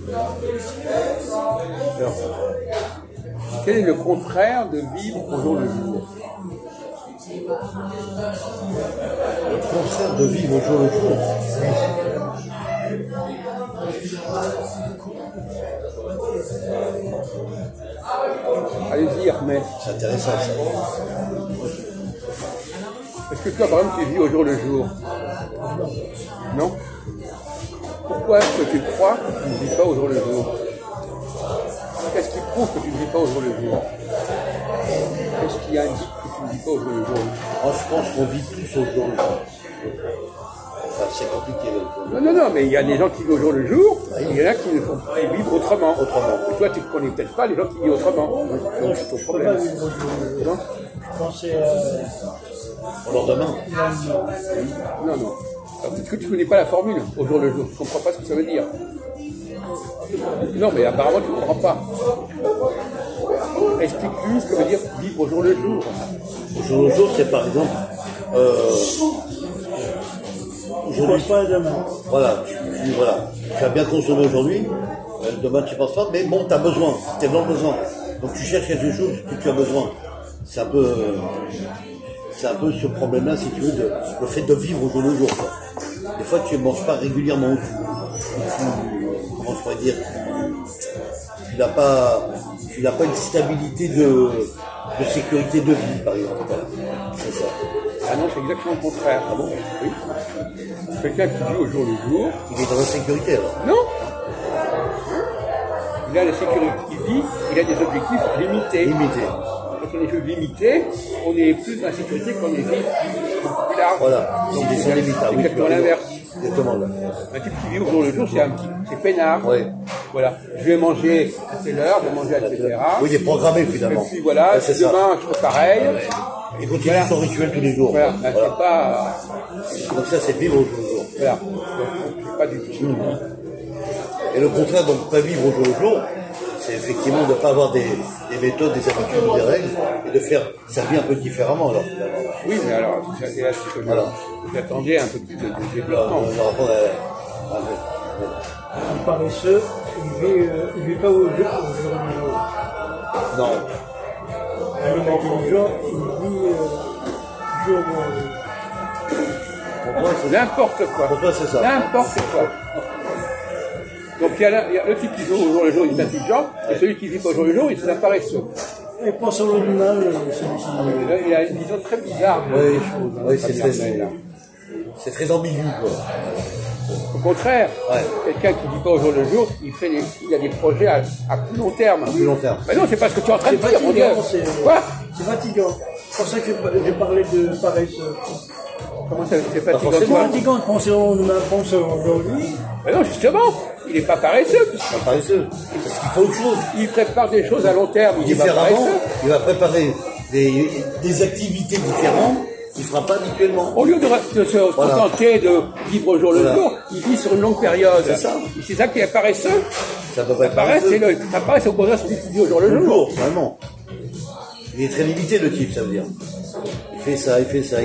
Alors, quel est le contraire de vivre au jour le jour? Le contraire de vivre au jour le jour. Allez-y, Ahmed. C'est intéressant ça. Est-ce que toi, par exemple, tu vis au jour le jour? Non? Pourquoi est-ce que tu crois que tu ne vis pas au jour le jour? Qu'est-ce qui prouve que tu ne vis pas au jour le jour? Qu'est-ce qui indique que tu ne vis pas au jour le jour? Moi, je pense qu'on vit tous au jour le jour. Enfin, c'est compliqué. Non, mais il y a des gens qui vivent au jour le jour, et il y en a qui ne font pas vivre autrement. Et toi, tu ne connais peut-être pas les gens qui vivent autrement. Donc, c'est ton problème. Non? Je pensais Au lendemain. Non. Alors, peut-être que tu ne connais pas la formule au jour le jour. Tu ne comprends pas ce que ça veut dire. Non, mais apparemment, tu ne comprends pas. Explique-lui ce que veut dire vivre au jour le jour. Au jour le jour, c'est par exemple. je ne pense pas à demain. Voilà, tu as bien consommé aujourd'hui, demain tu ne penses pas, mais bon, tu as besoin, tu as vraiment besoin. Donc tu cherches quelque chose que tu as besoin. C'est un peu ce problème-là, si tu veux, le fait de vivre au jour le jour. Quoi. Des fois, tu ne manges pas régulièrement. Comment je pourrais dire, tu n'as pas une stabilité de sécurité de vie, par exemple. Voilà. C'est ça. Ah non, c'est exactement le contraire. Ah bon? Oui. Quelqu'un qui vit au jour le jour. Il est dans la sécurité alors. Non. Il a la sécurité, il vit, il a des objectifs limités. Quand on est plus limité, on est plus dans la sécurité qu'on est plus large. Voilà, donc ils sont limités. C'est exactement l'inverse. Exactement là. Un type qui vit au jour le jour, c'est peinard. Oui. Voilà. Je vais manger à telle heure, je vais manger à telle heure. Oui, il est programmé finalement. Et puis voilà, ouais, c'est demain, je fais pareil. Il continue son rituel tous les jours. Voilà, ben, c'est pas. Donc ça, c'est vivre au jour le jour. Voilà. Donc, c'est pas du tout. Et le contraire, donc pas vivre au jour le jour, c'est effectivement de ne pas avoir des méthodes, des habitudes ou des règles, et de faire sa vie un peu différemment alors finalement. Oui, mais alors, c'est là ce que j'attendais un peu plus de développement. Un paresseux, il ne vit pas au jour le jour. Non. Un homme intelligent, il vit jour pour jour. Pour moi, c'est N'importe quoi. Pour toi, c'est ça. N'importe quoi. Donc il y a le type qui vit au jour le jour, il est intelligent, et celui qui vit pas au jour le jour, il se paresseux. Et pense au l'animal, celui-ci. Il a une vision très bizarre des choses. Oui, c'est très ambigu, quoi. Au contraire, Ouais. quelqu'un qui ne vit pas au jour le jour, il a des projets à plus long terme. Plus long terme. Mais non, c'est pas ce que tu es en train de C'est dire, mon Dieu. fatigant, Quoi? c'est fatigant. C'est pour ça que j'ai parlé de paresseux. Comment ça, c'est Pas fatigant? C'est forcément. fatigant de penser aujourd'hui. Mais non, justement, il n'est pas paresseux. Pas paresseux. Parce qu'il faut autre chose. Il prépare des choses à long terme, il n'est pas Différemment, paresseux. il va préparer des activités différentes qu'il ne fera pas habituellement. Au lieu de se contenter de vivre au jour le jour, il vit sur une longue période. C'est ça. Et c'est ça qui est paresseux. Ça peut pas être La paresse, paresseux. la paresse, c'est au contraire celui qui vit au jour le Le jour. jour, vraiment. Il est très limité, le type, ça veut dire. Il fait ça, il fait ça.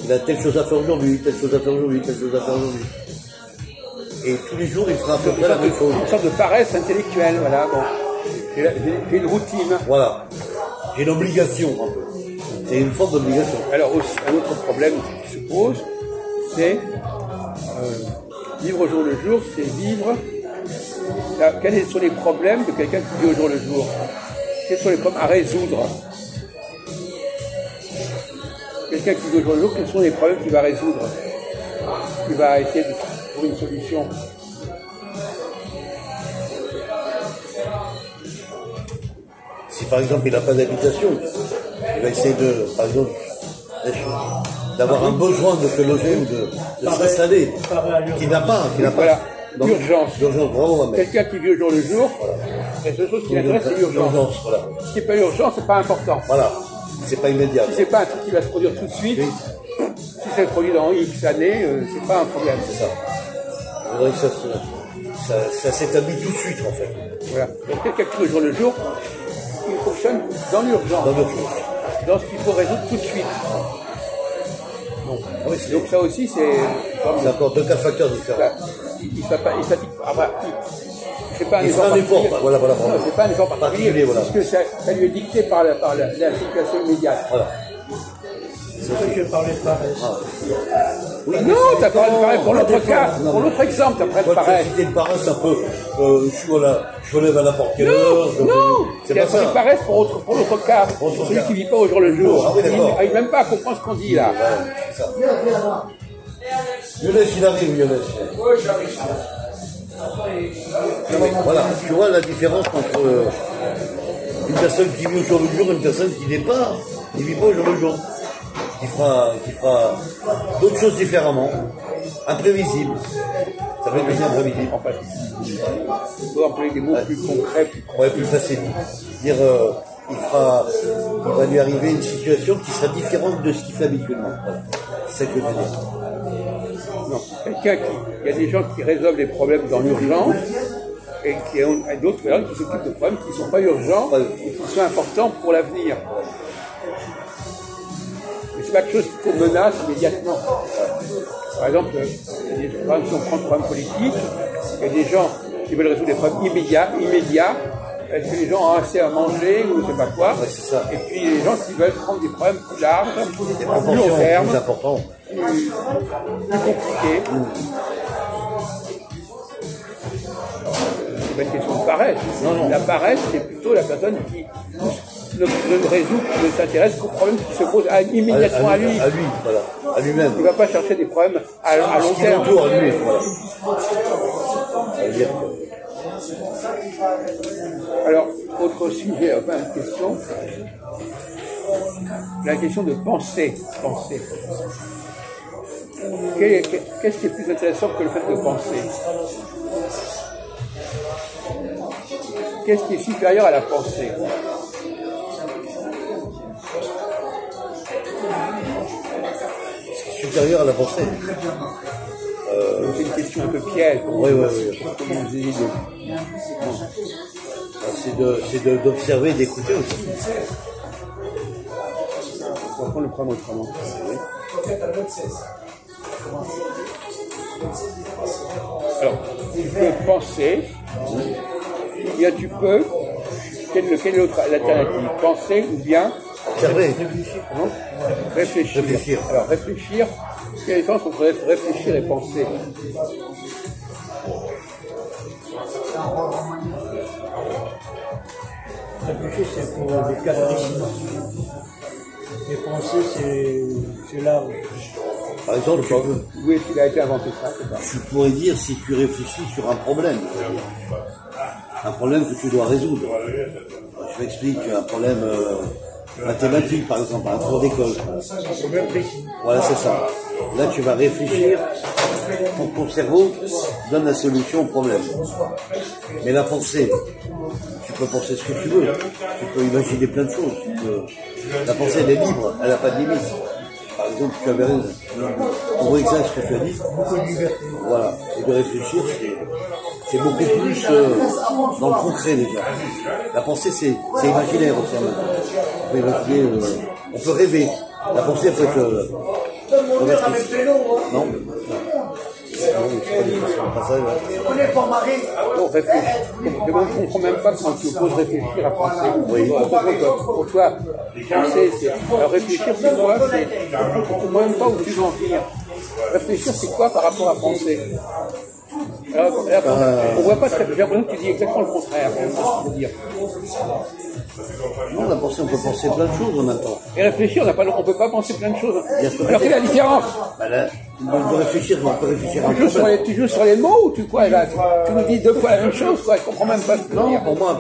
Il a telle chose à faire aujourd'hui, telle chose à faire aujourd'hui, telle chose à faire aujourd'hui. Et tous les jours, il fera à peu près la même chose. Une sorte de paresse intellectuelle, voilà. Bon. J'ai une routine. Voilà. J'ai une obligation, un peu. C'est une forme d'obligation. Alors aussi, un autre problème qui se pose, c'est vivre au jour le jour, c'est vivre. Quels sont les problèmes de quelqu'un qui vit au jour le jour? Quels sont les problèmes à résoudre? Quelqu'un qui vit au jour le jour, quels sont les problèmes qu'il va résoudre? Il va essayer de trouver une solution. Si par exemple, il n'a pas d'habitation, il va essayer par exemple, d'avoir un besoin de se loger ou de s'installer, qu'il n'a pas. Voilà. Donc, L'urgence. L'urgence, bravo, ma mère. Quelqu'un qui vit au jour le jour, la seule chose qui l'intéresse, c'est l'urgence. Voilà. Ce qui n'est pas urgent, c'est pas important. Voilà. C'est pas immédiat. Si c'est pas un truc qui va se produire tout de suite, Oui. si c'est produit dans X années, c'est pas un problème. C'est ça. Je voudrais que ça s'établit tout de suite, en fait. Voilà. Donc quelqu'un qui vit au jour le jour, il fonctionne dans l'urgence, Dans l'urgence. dans ce qu'il faut résoudre tout de suite. Ah oui, Donc ça aussi, c'est c'est encore deux cas de facteurs différents. il fait pas un Il effort fera un effort, particulier. voilà. Non, c'est pas un effort particulier, Voilà. puisque ça lui est dicté par la situation immédiate. Voilà. C'est pour ça que je parlais de paresse. Oui, Non, t'as parlé de paresse. Pour l'autre cas, Non, pour mais- l'autre exemple, t'as parlé de Moi, tu as paresse. cité une paresse un peu, je relève à n'importe quelle heure. Non, C'est il a pas parlé ça. de paresse pour l'autre cas, pour celui qui vit pas au jour le jour. Ah oui, Il d'accord. n'arrive même pas à comprendre ce qu'on dit là. C'est ça. Younes, il arrive, Younes. Voilà, tu vois la différence entre une personne qui vit au jour le jour et une personne qui n'est pas, qui vit pas au jour le jour, qui fera d'autres choses différemment, imprévisibles. Ça veut dire imprévisible. En fait, il faut employer des mots plus concrets, plus Ouais, plus facile. Dire, il va lui arriver une situation qui sera différente de ce qu'il fait habituellement. Voilà. C'est ça que je veux dire. non. Il y a des gens qui résolvent des problèmes dans l'urgence et qui ont d'autres personnes qui s'occupent de problèmes qui ne sont pas urgents et qui sont importants pour l'avenir. Mais c'est pas quelque chose qui te menace immédiatement. Par exemple, si on prend le problème politique, il y a des gens qui veulent résoudre des problèmes immédiats. Est-ce que les gens ont assez à manger ou je ne sais pas quoi. Ouais, c'est ça. Et puis les gens qui veulent prendre des problèmes plus larges, Des plus long proportions terme, plus importantes. plus compliqués. C'est pas une question de paresse. Non. La paresse, c'est plutôt la personne qui ne s'intéresse qu'aux problèmes qui se posent immédiatement à lui. À lui, voilà. À lui-même. Il ne va pas chercher des problèmes à long Ce qui terme. l'entoure à lui, voilà. Ça veut dire que... Alors, autre sujet, enfin, une question. La question de penser. Qu'est-ce qui est plus intéressant que le fait de penser? Qu'est-ce qui est supérieur à la pensée? supérieur à la pensée. C'est une question un peu piège. Oui. Comme vous avez dit. C'est d'observer et d'écouter aussi. On va prendre le problème autrement. Alors, tu peux penser, ou bien tu peux, quelle est l'alternative? Penser ou bien Observer. non réfléchir. Alors, réfléchir, quelle est la différence entre réfléchir et penser? Réfléchir, c'est pour des cas précis. Et penser, c'est large. Par exemple, Où est-ce qu'il a été inventé ça? je pourrais dire si tu réfléchis sur un problème que tu dois résoudre. Je m'explique, un problème mathématique par exemple, un cours d'école. Un problème précis. Voilà, c'est ça. Là, tu vas réfléchir pour que ton cerveau donne la solution au problème. Mais la pensée, tu peux penser ce que tu veux. Tu peux imaginer plein de choses. La pensée, elle est libre, elle n'a pas de limite. Par exemple, tu avais pour exact ce que tu as dit. Beaucoup de liberté. Voilà. Et de réfléchir, c'est beaucoup plus dans le concret déjà. La pensée, c'est imaginaire aussi. On peut imaginer, on peut rêver. La pensée, elle peut être non. Non, réfléchir. Je ne comprends même pas quand tu opposes réfléchir à penser. Oui. Pour toi, penser, c'est. Alors réfléchir, c'est quoi? Je ne comprends même pas où tu veux en venir. Réfléchir, c'est quoi par rapport à penser? Alors, on ne voit pas très. J'ai l'impression que tu dis exactement le contraire. C'est ce que je veux dire. Non, la pensée, on peut penser plein de choses en même temps. Et réfléchir, on ne peut pas penser plein de choses. Bien sûr. Alors, quelle est la différence? Bah là, on peut réfléchir à un problème. Tu joues sur les mots ou tu quoi là? Tu nous dis deux fois la même chose, quoi. Je comprends même pas ce que tu veux Non, dire. pour moi,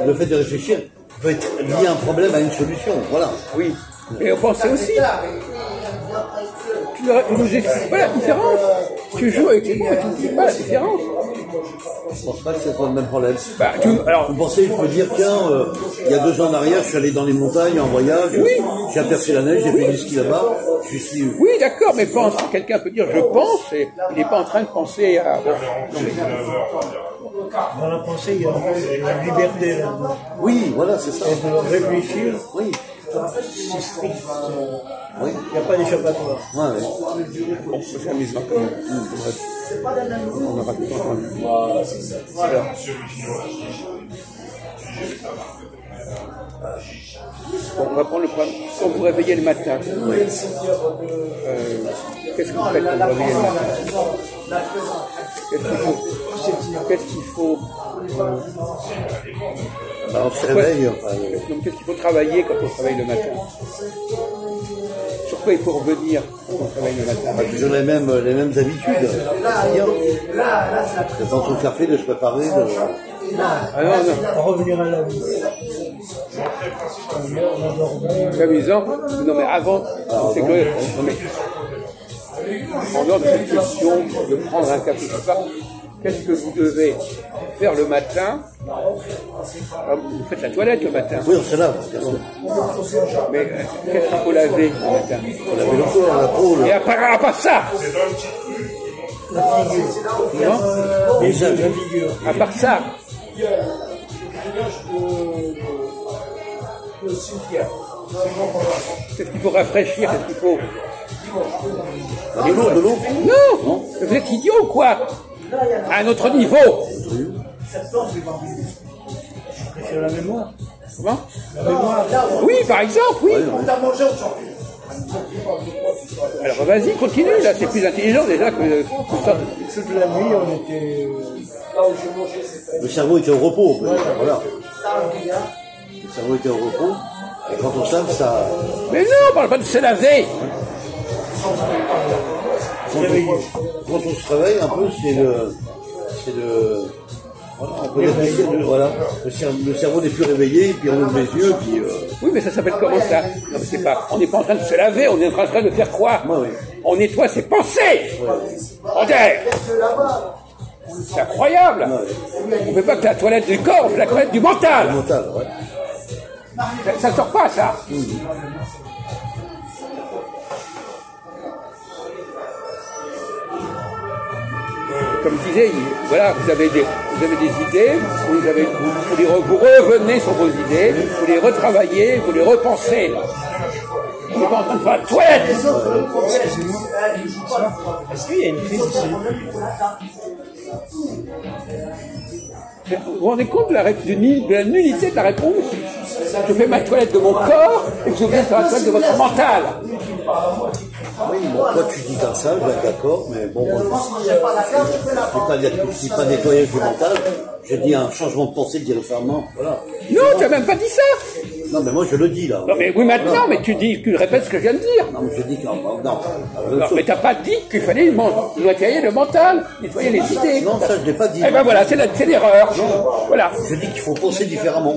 le fait de réfléchir peut être lié à un problème, à une solution. Voilà. Oui. Et on pensait aussi. Tu nous expliques pas la différence. Tu joues avec les mots et tu ne dis pas la différence. Je pense pas que ce soit le même problème. Bah, alors, Vous pensez, je peux dire, tiens, il y a 2 ans en arrière, je suis allé dans les montagnes en voyage, j'ai aperçu la neige, j'ai fait du ski là-bas, je suis... oui, d'accord, mais quelqu'un peut dire je pense, et il n'est pas en train de penser à. Dans la pensée, il y a une liberté là-dedans. Oui, voilà, c'est ça. Et de réfléchir, Oui. c'est strict. Oui. Il n'y a pas d'échappatoire. Ouais, ouais. Bon, c'est amusant quand même. Bref. On aura tout entendu. Alors. Bon, on va prendre le problème. Quand vous réveillez le matin, qu'est-ce que vous faites quand vous réveillez le matin? Qu'est-ce qu'il faut Bah, on se réveille. Enfin, donc, qu'est-ce qu'il faut travailler quand on travaille le matin? Sur quoi il faut revenir quand on travaille le matin? toujours les mêmes habitudes. C'est-à-dire, de prendre son café, de se préparer. Ah non, non. Revenir à la vie. C'est amusant. Non, mais avant, c'est que. Non, mais, en dehors de cette question de prendre un café, je sais pas, qu'est-ce que vous devez faire le matin? Vous faites la toilette le matin. Oui, on se lave, bien sûr. Mais qu'est-ce qu'il faut laver le matin? On lave le corps, la peau, Et à part ça, non? Et la vigueur. À part ça, qu'est-ce qu'il faut rafraîchir? Qu'est-ce qu'il faut? de l'eau. Non, vous êtes idiot ou quoi? À un autre niveau. C'est la mémoire. Comment? La mémoire. Oui, par exemple, oui. Alors vas-y, continue, là, c'est plus intelligent déjà que ça. Toute la nuit, on était. Le cerveau était au repos. Voilà. Le cerveau était au repos. Et quand on se lave, ça. Mais non, on parle pas de se laver. Quand on se réveille un peu, c'est le. Voilà, on peut dire, voilà. Le cerveau n'est plus réveillé, puis on ouvre les yeux, puis. Oui, mais ça s'appelle comment ça? Non, mais c'est pas. On n'est pas en train de se laver, on est en train de faire quoi? Oui. On nettoie ses pensées. C'est incroyable. On ne fait pas que la toilette du corps, on fait la toilette du mental. Mental, ouais. Ça sort pas, ça. Comme je disais, voilà, vous avez des idées, vous revenez sur vos idées, vous les retravaillez, vous les repensez. On n'est pas en train de faire la toilette. Est-ce qu'il y a une crise ici? Vous vous rendez compte de la nullité de la réponse? Je fais ma toilette de mon corps et que je viens faire la toilette de votre mental. Oui, bon, toi tu dis comme ça, je vais être d'accord, mais bon, moi, je dis pas nettoyage du mental, je dis un changement de pensée différemment, voilà. Non, tu n'as même pas dit ça. Non, mais moi je le dis là. Non, mais oui, maintenant, voilà. mais tu répètes ce que je viens de dire. Non, mais je dis que non. Non, mais t'as pas dit qu'il fallait nettoyer le mental, nettoyer les idées. Non, ça je l'ai pas dit. Eh ben voilà, c'est l'erreur. Voilà. Je dis qu'il faut penser différemment.